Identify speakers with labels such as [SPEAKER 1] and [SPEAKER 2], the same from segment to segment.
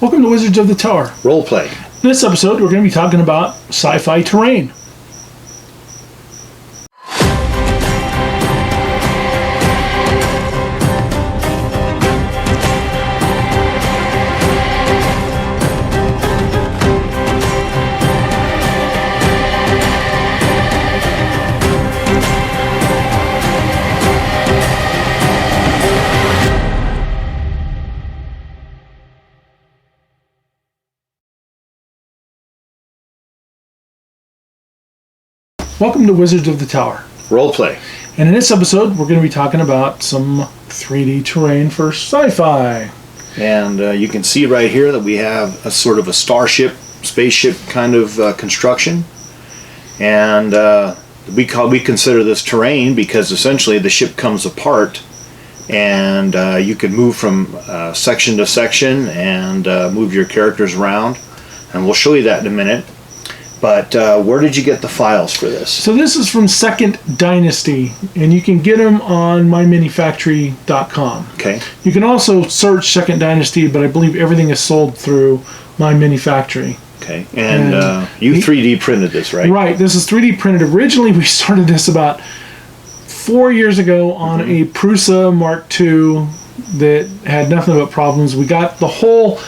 [SPEAKER 1] Welcome to Wizards of the Tower.
[SPEAKER 2] Roleplay.
[SPEAKER 1] In this episode, we're going to be talking about Sci Fi Terrain. Welcome to Wizards of the Tower.
[SPEAKER 2] Roleplay.
[SPEAKER 1] And in this episode, we're going to be talking about some 3D terrain for sci-fi.
[SPEAKER 2] And you can see right here that we have a sort of a starship, spaceship kind of construction. And we consider this terrain because essentially the ship comes apart and you can move from section to section and move your characters around. And we'll show you that in a minute. But where did you get the files for this?
[SPEAKER 1] So this is from Second Dynasty, and you can get them on myminifactory.com.
[SPEAKER 2] Okay.
[SPEAKER 1] You can also search Second Dynasty, but I believe everything is sold through My Mini Factory.
[SPEAKER 2] Okay. And you 3D printed this, right?
[SPEAKER 1] Right. This is 3D printed. Originally, we started this about 4 years ago on a Prusa Mark II that had nothing but problems. We got the whole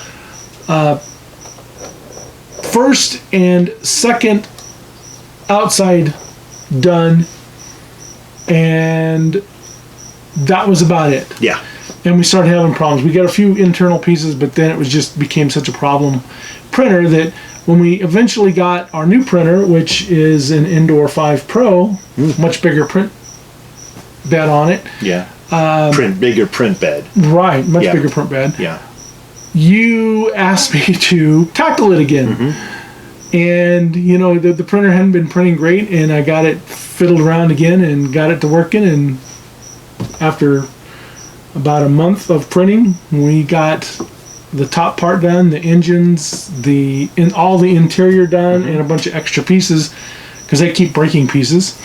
[SPEAKER 1] first and second outside done, and that was about it.
[SPEAKER 2] Yeah.
[SPEAKER 1] And we started having problems. We got a few internal pieces, but then it was just became such a problem printer that when we eventually got our new printer, which is an Indoor 5 Pro, much bigger print bed on it.
[SPEAKER 2] Yeah. Bigger print bed.
[SPEAKER 1] Right, much bigger print bed.
[SPEAKER 2] Yeah.
[SPEAKER 1] You asked me to tackle it again. And, you know, the printer hadn't been printing great, and I got it fiddled around again and got it to working. And after about a month of printing, we got the top part done, the engines, all the interior done, and a bunch of extra pieces, because they keep breaking pieces.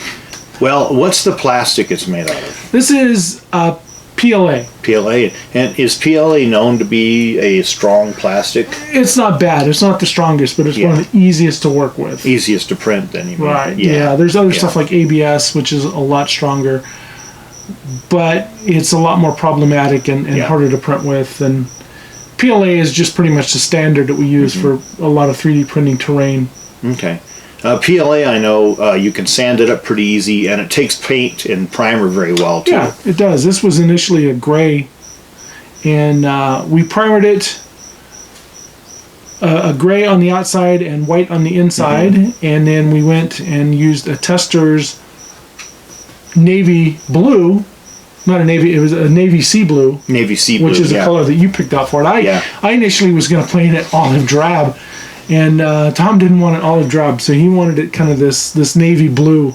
[SPEAKER 2] Well, what's the plastic it's made out of?
[SPEAKER 1] This is PLA.
[SPEAKER 2] PLA. And is PLA known to be a strong plastic?
[SPEAKER 1] It's not bad. It's not the strongest, but it's one of the easiest to work with.
[SPEAKER 2] Easiest to print, then, you mean?
[SPEAKER 1] Right. Yeah. There's other stuff like ABS, which is a lot stronger, but it's a lot more problematic and harder to print with. And PLA is just pretty much the standard that we use for a lot of 3D printing terrain.
[SPEAKER 2] Okay. PLA, I know you can sand it up pretty easy, and it takes paint and primer very well, too.
[SPEAKER 1] Yeah, it does. This was initially a gray, and we primered it a gray on the outside and white on the inside, and then we went and used a tester's navy blue. Not a navy, it was a navy sea blue.
[SPEAKER 2] Navy sea blue,
[SPEAKER 1] which is the color that you picked out for it. I initially was going to paint it olive drab, and Tom didn't want it olive drab, so he wanted it kind of this navy blue,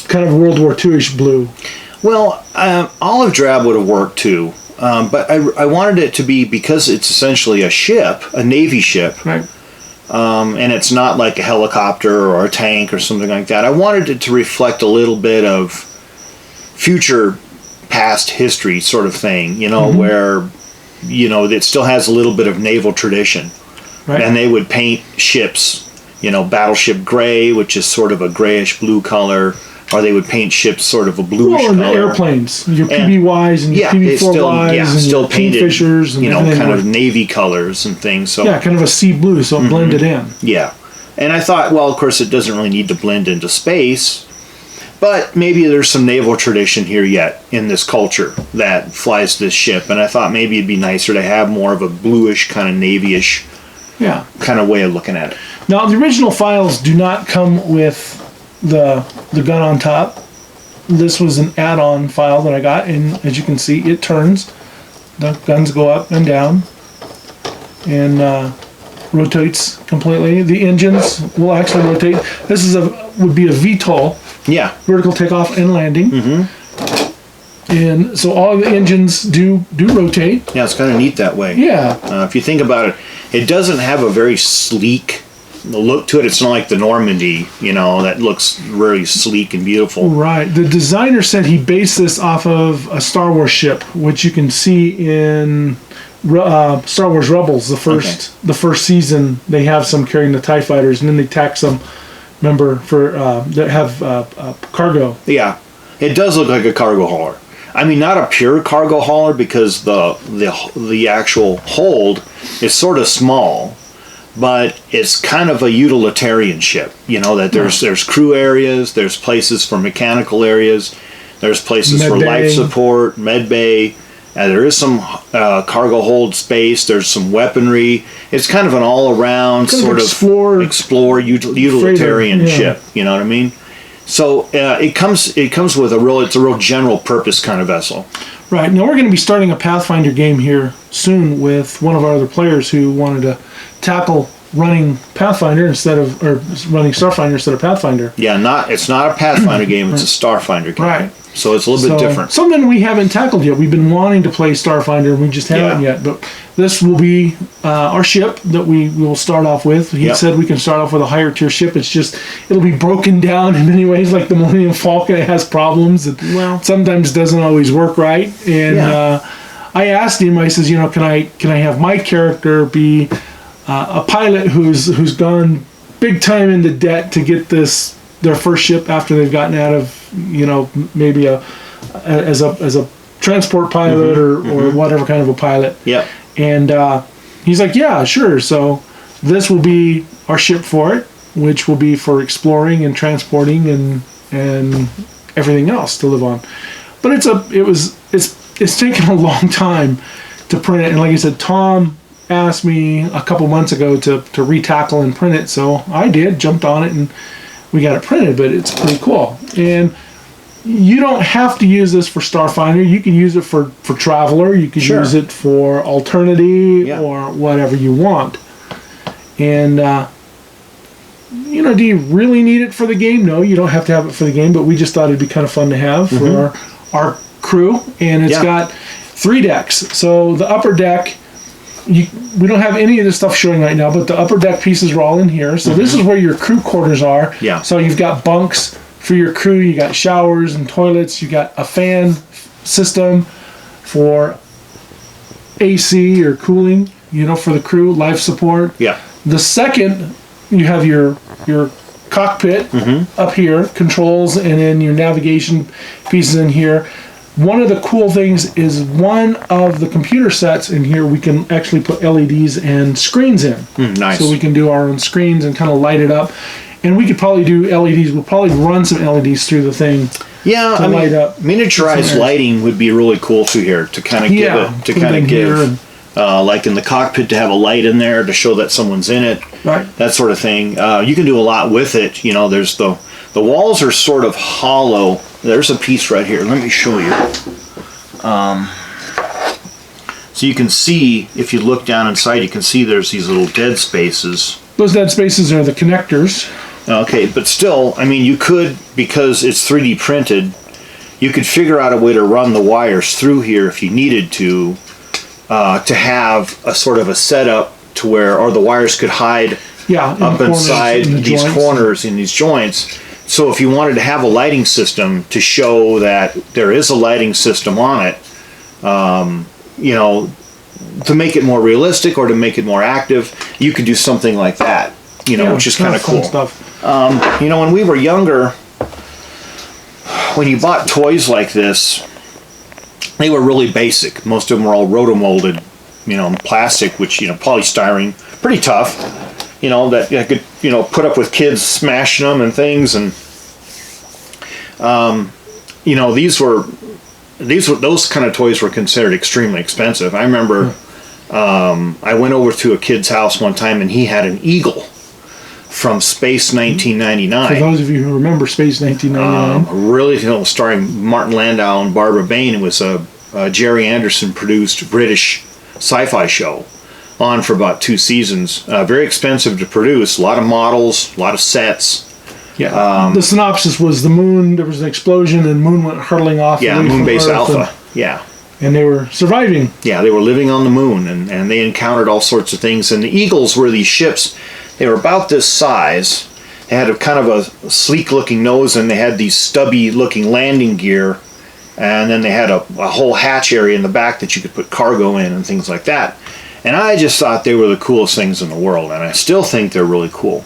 [SPEAKER 1] kind of World War II-ish blue.
[SPEAKER 2] Well, olive drab would have worked too, but I wanted it to be, because it's essentially a ship, a Navy ship,
[SPEAKER 1] right?
[SPEAKER 2] And it's not like a helicopter or a tank or something like that. I wanted it to reflect a little bit of future, past history sort of thing, you know, where, you know, it still has a little bit of naval tradition. Right. And they would paint ships, you know, battleship gray, which is sort of a grayish blue color, or they would paint ships sort of a bluish color.
[SPEAKER 1] Well, and the airplanes, your PBYs and your PB4Ys and
[SPEAKER 2] still
[SPEAKER 1] your
[SPEAKER 2] painted,
[SPEAKER 1] Kingfishers, and
[SPEAKER 2] you know, kind of navy colors and things. So
[SPEAKER 1] kind of a sea blue, so it blended in.
[SPEAKER 2] Yeah, and I thought, well, of course, it doesn't really need to blend into space, but maybe there's some naval tradition here yet in this culture that flies this ship, and I thought maybe it'd be nicer to have more of a bluish, kind of navy-ish kind of way of looking at it.
[SPEAKER 1] Now, the original files do not come with the gun on top. This was an add-on file that I got, and as you can see, it turns. The guns go up and down and rotates completely. The engines will actually rotate. This would be a VTOL.
[SPEAKER 2] Yeah.
[SPEAKER 1] Vertical takeoff and landing. And so all the engines do rotate.
[SPEAKER 2] Yeah, it's kind of neat that way.
[SPEAKER 1] Yeah.
[SPEAKER 2] If you think about it, it doesn't have a very sleek look to it. It's not like the Normandy, you know, that looks really sleek and beautiful.
[SPEAKER 1] Right. The designer said he based this off of a Star Wars ship, which you can see in Star Wars Rebels, the first season, they have some carrying the TIE fighters, and then they tack some, remember, for that have cargo.
[SPEAKER 2] Yeah, it does look like a cargo hauler. I mean, not a pure cargo hauler because the actual hold is sort of small, but it's kind of a utilitarian ship. You know, that there's crew areas, there's places for mechanical areas, there's places for life support, med bay. There is some cargo hold space. There's some weaponry. It's kind of an all-around sort of explore utilitarian ship. You know what I mean? So it comes with it's a real general purpose kind of vessel.
[SPEAKER 1] Right. Now we're going to be starting a Pathfinder game here soon with one of our other players who wanted to tackle running Pathfinder or running Starfinder instead of Pathfinder.
[SPEAKER 2] Yeah, it's not a Pathfinder game. It's a Starfinder game.
[SPEAKER 1] Right.
[SPEAKER 2] So it's a little bit different.
[SPEAKER 1] Something we haven't tackled yet. We've been wanting to play Starfinder, and we just haven't yet. But this will be our ship that we will start off with. He said we can start off with a higher tier ship. It'll be broken down in many ways, like the Millennium Falcon. It has problems. Sometimes doesn't always work right. And I asked him. I says, can I have my character be a pilot who's gone big time into debt to get their first ship after they've gotten out of maybe as a transport pilot or whatever kind of a pilot.
[SPEAKER 2] Yeah.
[SPEAKER 1] And he's like, yeah, sure. So this will be our ship for it, which will be for exploring and transporting and everything else to live on. But it's taken a long time to print it. And like I said, Tom asked me a couple months ago to retackle and print it, so I did, jumped on it, and we got it printed. But it's pretty cool. And you don't have to use this for Starfinder. You can use it for Traveler. You can use it for Alternity or whatever you want. And do you really need it for the game? No, you don't have to have it for the game, but we just thought it'd be kind of fun to have for our crew. And it's got 3 decks. So the upper deck, we don't have any of this stuff showing right now, but the upper deck pieces are all in here. So this is where your crew quarters are.
[SPEAKER 2] Yeah.
[SPEAKER 1] So you've got bunks for your crew. You got showers and toilets. You got a fan system for AC or cooling, for the crew, life support.
[SPEAKER 2] Yeah.
[SPEAKER 1] The second, you have your cockpit up here, controls, and then your navigation pieces in here. One of the cool things is one of the computer sets in here, we can actually put LEDs and screens in.
[SPEAKER 2] Nice.
[SPEAKER 1] So we can do our own screens and kind of light it up. And we could probably do LEDs. We'll probably run some LEDs through the thing.
[SPEAKER 2] Yeah,
[SPEAKER 1] light up.
[SPEAKER 2] Miniaturized lighting would be really cool through here to kind of give like in the cockpit to have a light in there to show that someone's in it.
[SPEAKER 1] Right.
[SPEAKER 2] That sort of thing. You can do a lot with it. There's the walls are sort of hollow. There's a piece right here. Let me show you. So you can see, if you look down inside, you can see there's these little dead spaces.
[SPEAKER 1] Those dead spaces are the connectors.
[SPEAKER 2] Okay, but still, I mean, you could, because it's 3D printed, you could figure out a way to run the wires through here if you needed to have a sort of a setup to where, or the wires could hide up inside these corners in these joints. So if you wanted to have a lighting system to show that there is a lighting system on it, to make it more realistic or to make it more active, you could do something like that, which is kind of cool.
[SPEAKER 1] Stuff.
[SPEAKER 2] When we were younger, when you bought toys like this, they were really basic. Most of them were all rotomolded, plastic, which, polystyrene, pretty tough. That I could, put up with kids smashing them and things. And, those kind of toys were considered extremely expensive. I remember I went over to a kid's house one time and he had an Eagle from Space 1999.
[SPEAKER 1] For those of you who remember Space 1999.
[SPEAKER 2] Really, starring Martin Landau and Barbara Bain. It was a Jerry Anderson produced British sci-fi show on for about 2 seasons. Very expensive to produce. A lot of models, a lot of sets.
[SPEAKER 1] Yeah. The synopsis was the moon, there was an explosion and moon went hurtling off.
[SPEAKER 2] Yeah, Moonbase Alpha.
[SPEAKER 1] And they were surviving.
[SPEAKER 2] Yeah, they were living on the moon and they encountered all sorts of things. And the Eagles were these ships. They were about this size. They had a kind of a sleek looking nose and they had these stubby looking landing gear. And then they had a whole hatch area in the back that you could put cargo in and things like that. And I just thought they were the coolest things in the world, and I still think they're really cool.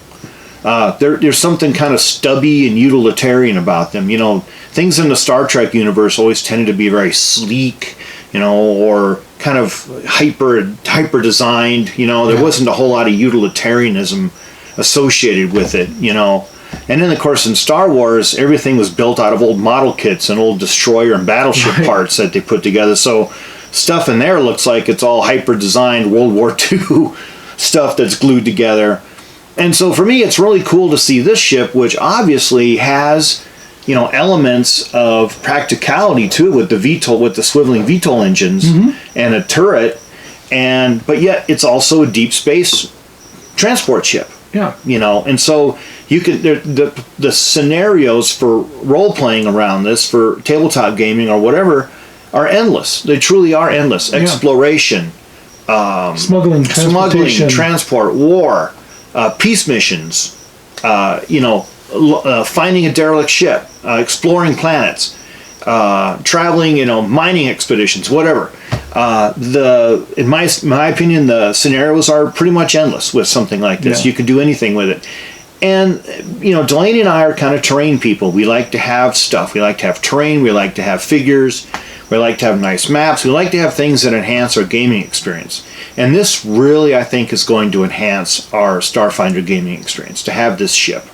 [SPEAKER 2] There's something kind of stubby and utilitarian about them. You know, things in the Star Trek universe always tended to be very sleek, you know, or kind of hyper designed. You know, there wasn't a whole lot of utilitarianism associated with it, you know. And then, of course, in Star Wars, everything was built out of old model kits and old destroyer and battleship parts that they put together. So stuff in there looks like it's all hyper-designed World War II stuff that's glued together. And so for me, it's really cool to see this ship, which obviously has, you know, elements of practicality to it with the VTOL, with the swiveling VTOL engines and a turret, but yet it's also a deep space transport ship.
[SPEAKER 1] Yeah.
[SPEAKER 2] You know, and so you can the scenarios for role playing around this, for tabletop gaming or whatever, are endless. They truly are endless. Exploration,
[SPEAKER 1] smuggling,
[SPEAKER 2] transport, war, peace missions, you know, finding a derelict ship, exploring planets, traveling, you know, mining expeditions, whatever. In my opinion, the scenarios are pretty much endless with something like this. You can do anything with it. And, you know, Delaney and I are kind of terrain people. We like to have stuff. We like to have terrain. We like to have figures. We like to have nice maps. We like to have things that enhance our gaming experience. And this really, I think, is going to enhance our Starfinder gaming experience, to have this ship.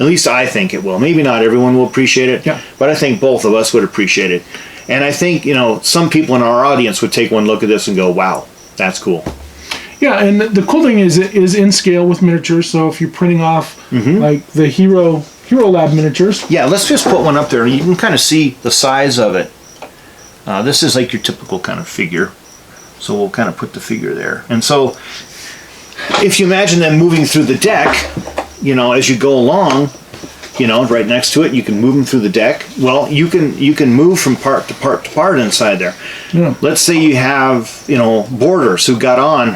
[SPEAKER 2] At least I think it will. Maybe not everyone will appreciate it, but I think both of us would appreciate it. And I think, you know, some people in our audience would take one look at this and go, wow, that's cool.
[SPEAKER 1] Yeah, and the cool thing is it is in scale with miniatures. So if you're printing off like the Hero Lab miniatures.
[SPEAKER 2] Yeah, let's just put one up there and you can kind of see the size of it. This is like your typical kind of figure. So we'll kind of put the figure there. And so if you imagine them moving through the deck, you know, as you go along, you know, right next to it, you can move them through the deck. Well, you can move from part to part to part inside there. Yeah. Let's say you have, you know, boarders who got on,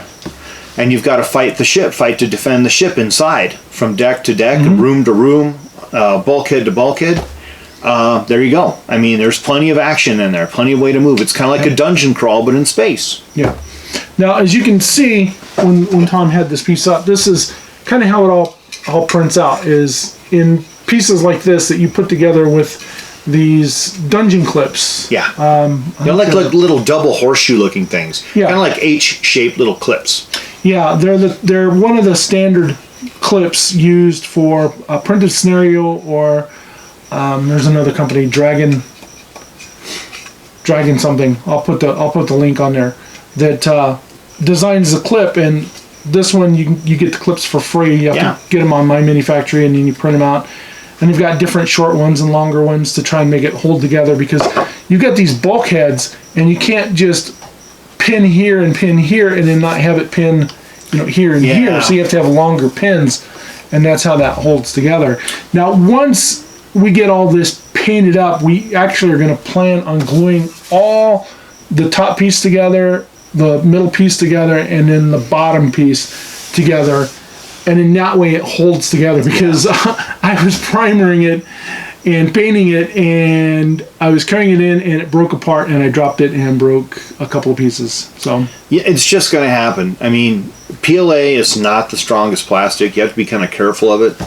[SPEAKER 2] and you've got to fight to defend the ship inside, from deck to deck, room to room, bulkhead to bulkhead. There you go. I mean, there's plenty of action in there, plenty of way to move. It's kind of like a dungeon crawl, but in space.
[SPEAKER 1] Yeah. Now, as you can see, when Tom had this piece up, this is kind of how it all prints out, is in pieces like this that you put together with these dungeon clips.
[SPEAKER 2] Yeah. They're like little double horseshoe-looking things. Yeah. Kind of like H-shaped little clips.
[SPEAKER 1] Yeah, they're one of the standard clips used for a printed scenario, or there's another company, Dragon something. I'll put the link on there, that designs the clip, and this one you get the clips for free. You have to get them on My Mini Factory, and then you print them out. And you've got different short ones and longer ones to try and make it hold together, because you've got these bulkheads, and you can't just pin here and then not have it pin, you know, here and here. So you have to have longer pins, and that's how that holds together. Now, once we get all this painted up, we actually are going to plan on gluing all the top piece together, the middle piece together, and then the bottom piece together. And in that way, it holds together, because I was primering it and painting it, and I was carrying it in, and it broke apart, and I dropped it and broke a couple of pieces. So
[SPEAKER 2] yeah, it's just going to happen. I mean, PLA is not the strongest plastic. You have to be kind of careful of it.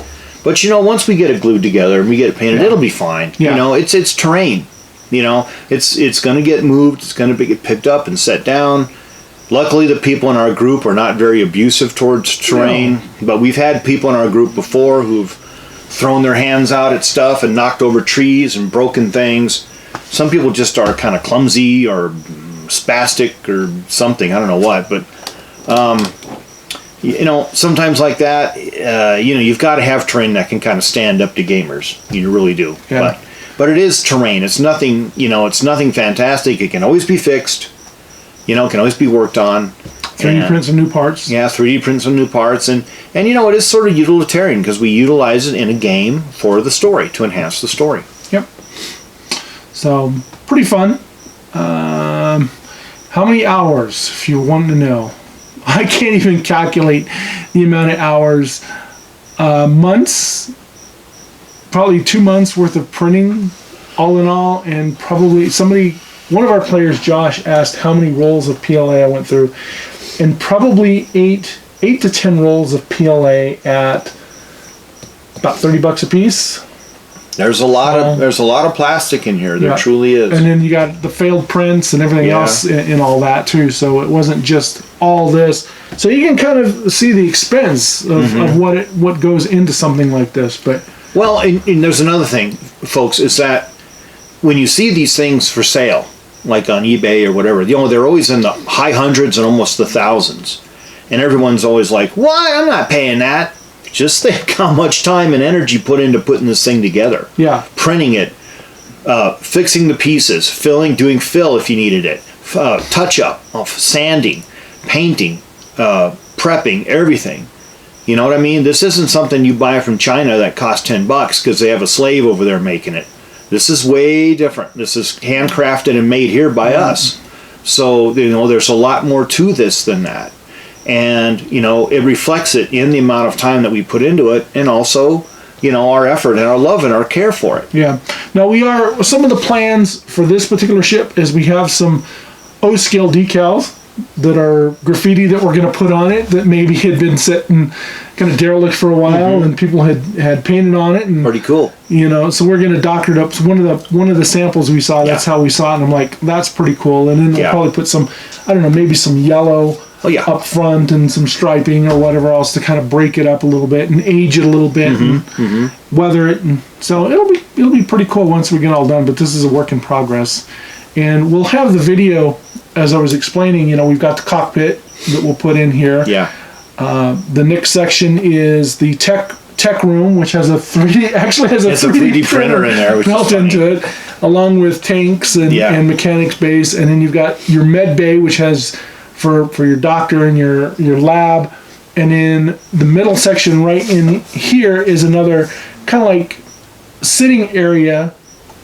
[SPEAKER 2] But, you know, once we get it glued together and we get it painted, it'll be fine. Yeah. You know, it's terrain. You know, it's going to get moved. It's going to get picked up and set down. Luckily, the people in our group are not very abusive towards terrain, but we've had people in our group before who've thrown their hands out at stuff and knocked over trees and broken things. Some people just are kind of clumsy or spastic or something. I don't know what, but you know, sometimes like that, you know, you've got to have terrain that can kind of stand up to gamers. You really do. Yeah. But it is terrain. It's nothing, you know, it's nothing fantastic. It can always be fixed. You know, it can always be worked on.
[SPEAKER 1] 3D prints of new parts.
[SPEAKER 2] Yeah, 3D prints of new parts. And you know, it is sort of utilitarian, because we utilize it in a game for the story, to enhance the story.
[SPEAKER 1] Yep. So, pretty fun. How many hours, if you want to know? I can't even calculate the amount of hours. Months, probably 2 months worth of printing all in all, and probably one of our players, Josh, asked how many rolls of PLA I went through, and probably 8 to 10 rolls of PLA at about $30 a piece.
[SPEAKER 2] There's a lot of plastic in here. There truly is.
[SPEAKER 1] And then you got the failed prints and everything else in all that too. So it wasn't just all this. So you can kind of see the expense of what goes into something like this. But
[SPEAKER 2] and there's another thing, folks, is that when you see these things for sale, like on eBay or whatever, they're always in the high hundreds and almost the thousands, and everyone's always like, "Why? I'm not paying that." Just think how much time and energy put into putting this thing together.
[SPEAKER 1] Yeah.
[SPEAKER 2] Printing it, fixing the pieces, doing fill if you needed it, touch up, sanding, painting, prepping, everything. You know what I mean? This isn't something you buy from China that costs $10 because they have a slave over there making it. This is way different. This is handcrafted and made here by us. So, there's a lot more to this than that. And, it reflects it in the amount of time that we put into it, and also, our effort and our love and our care for it.
[SPEAKER 1] Yeah. Now some of the plans for this particular ship is we have some O-scale decals that are graffiti that we're going to put on it that maybe had been sitting kind of derelict for a while, and people had painted on it. And,
[SPEAKER 2] pretty cool.
[SPEAKER 1] So we're going to doctor it up. So one of the samples we saw, that's how we saw it. And I'm like, that's pretty cool. And then we'll probably put some, I don't know, maybe some yellow up front and some striping or whatever else to kind of break it up a little bit and age it a little bit and weather it. And so it'll be pretty cool once we get all done. But this is a work in progress. And we'll have the video, as I was explaining, we've got the cockpit that we'll put in here.
[SPEAKER 2] Yeah.
[SPEAKER 1] The next section is the tech room, which has a 3D
[SPEAKER 2] printer in there, which
[SPEAKER 1] built into it, along with tanks and mechanics base. And then you've got your med bay, which has for your doctor and your lab. And in the middle section right in here is another kind of like sitting area.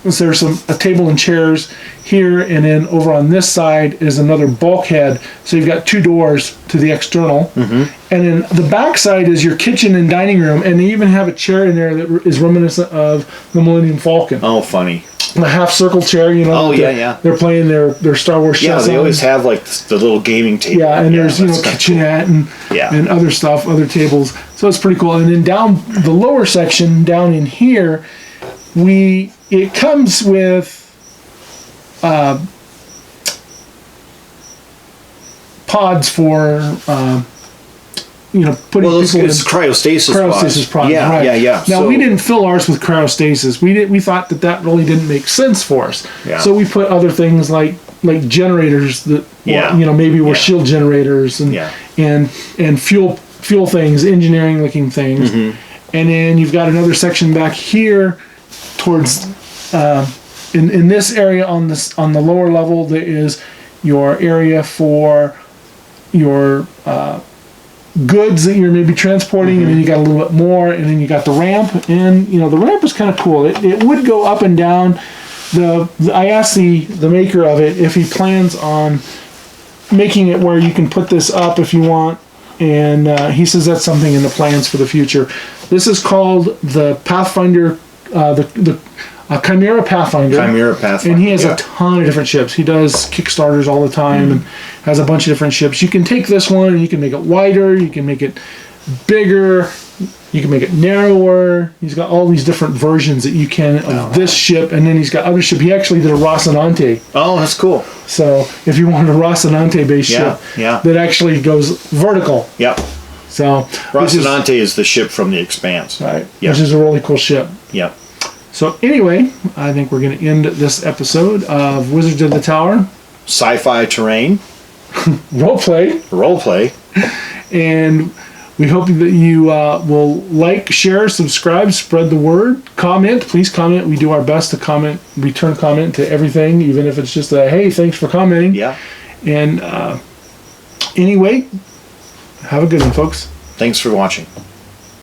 [SPEAKER 1] So there's a table and chairs here, and then over on this side is another bulkhead. So you've got 2 doors to the external. And then the back side is your kitchen and dining room, and they even have a chair in there that is reminiscent of the Millennium Falcon.
[SPEAKER 2] Oh, funny.
[SPEAKER 1] The half circle chair, they're playing their Star Wars chess.
[SPEAKER 2] Yeah, they always have like the little gaming table.
[SPEAKER 1] Yeah, and there's kitchenette and other stuff, other tables. So it's pretty cool. And then down the lower section, down in here, it comes with pods for putting
[SPEAKER 2] it's cryostasis pods. Yeah.
[SPEAKER 1] Now we didn't fill ours with cryostasis. We thought that really didn't make sense for us.
[SPEAKER 2] Yeah.
[SPEAKER 1] So we put other things like generators that maybe were shield generators and fuel things, engineering looking things. And then you've got another section back here towards in this area on the lower level. There is your area for your goods that you're maybe transporting, and then you got a little bit more, and then you got the ramp, and the ramp is kind of cool. It would go up and down. I asked the maker of it if he plans on making it where you can put this up if you want, and he says that's something in the plans for the future. This is called the Pathfinder, the Chimera Pathfinder. And he has a ton of different ships. He does Kickstarters all the time and has a bunch of different ships. You can take this one and you can make it wider, you can make it bigger, you can make it narrower. He's got all these different versions that you can of this ship, and then he's got other ship. He actually did a Rocinante.
[SPEAKER 2] Oh, that's cool.
[SPEAKER 1] So if you wanted a Rocinante based ship that actually goes vertical.
[SPEAKER 2] Yep.
[SPEAKER 1] So
[SPEAKER 2] Rocinante is the ship from The Expanse.
[SPEAKER 1] Right. Yep. Which is a really cool ship.
[SPEAKER 2] Yep.
[SPEAKER 1] So anyway, I think we're going to end this episode of Wizards of the Tower.
[SPEAKER 2] Sci-Fi Terrain.
[SPEAKER 1] Roleplay. And we hope that you will like, share, subscribe, spread the word, comment. Please comment. We do our best to comment, return comment to everything, even if it's just a, hey, thanks for commenting.
[SPEAKER 2] Yeah.
[SPEAKER 1] And anyway, have a good one, folks.
[SPEAKER 2] Thanks for watching.